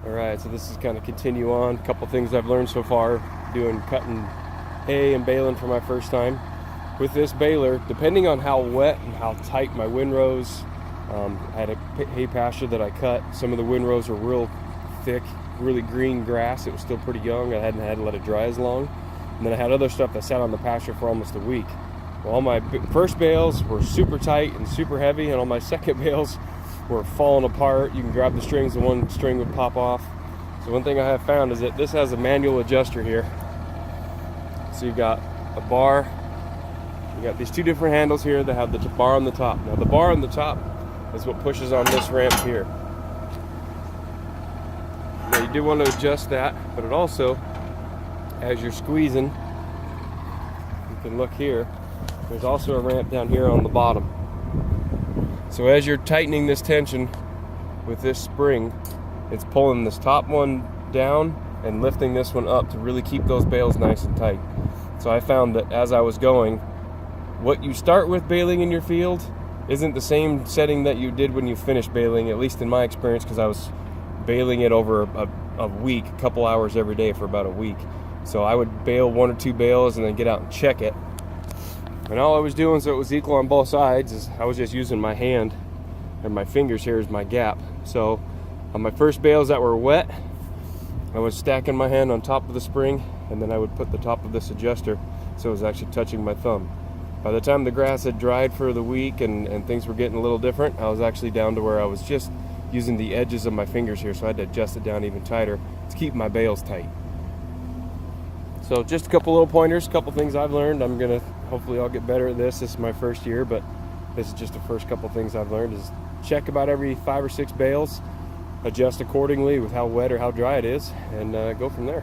Alright, so this is kind of continue on. A couple things I've learned so far doing cutting hay and baling for my first time. With this baler, depending on how wet and how tight my windrows, I had a hay pasture that I cut. Some of the windrows were real thick, really green grass. It was still pretty young. I hadn't had to let it dry as long. And then I had other stuff that sat on the pasture for almost a week. Well, all my first bales were super tight and super heavy, and all my second bales were falling apart. You can grab the strings and one string would pop off. So one thing I have found is that this has a manual adjuster here. So you've got a bar, you got these two different handles here that have the bar on the top. Now the bar on the top is what pushes on this ramp here. Now you do want to adjust that, but it also, as you're squeezing, you can look here, there's also a ramp down here on the bottom. So as you're tightening this tension with this spring, it's pulling this top one down and lifting this one up to really keep those bales nice and tight. So I found that as I was going, what you start with baling in your field isn't the same setting that you did when you finished baling, at least in my experience, because I was baling it over a week, a couple hours every day for about a week. So I would bale 1 or 2 bales and then get out and check it. And all I was doing so it was equal on both sides is I was just using my hand and my fingers here as my gap. So on my first bales that were wet, I was stacking my hand on top of the spring, and then I would put the top of this adjuster so it was actually touching my thumb. By the time the grass had dried for the week and things were getting a little different, I was actually down to where I was just using the edges of my fingers here, so I had to adjust it down even tighter to keep my bales tight. So just a couple little pointers, a couple things I've learned. Hopefully I'll get better at this. This is my first year, but this is just the first couple things I've learned is check about every 5 or 6 bales, adjust accordingly with how wet or how dry it is, and go from there.